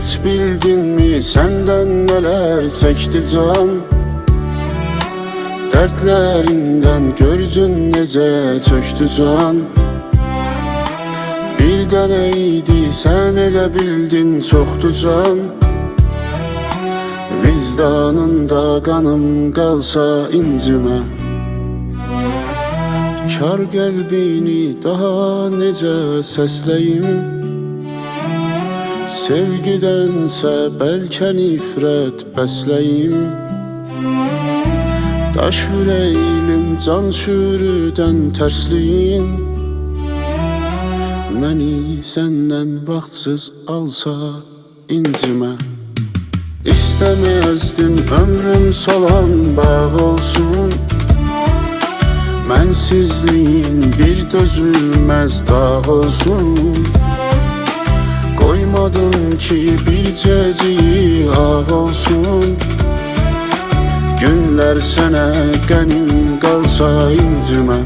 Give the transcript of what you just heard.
Heç bildinmi senden neler çekti can? Dertlerinden gördün nece çöktü can. Bir deneydi sen ele bildin çoktu can. Vicdanında kanım kalsa incime. Kar qəlbini daha necə səsləyim? Sevgidənsə bəlkə nifrət bəsləyim. Daş ürəylim can şürüdən tərsliyin. Məni səndən vaxtsız alsa incimə. İstəməzdim ömrüm solan bağ olsun. Mənsizliyin bir dözülməz dağ olsun. Koymadın ki bircəciyi ağ olsun. Günlər sənə qənim qalsa incimə.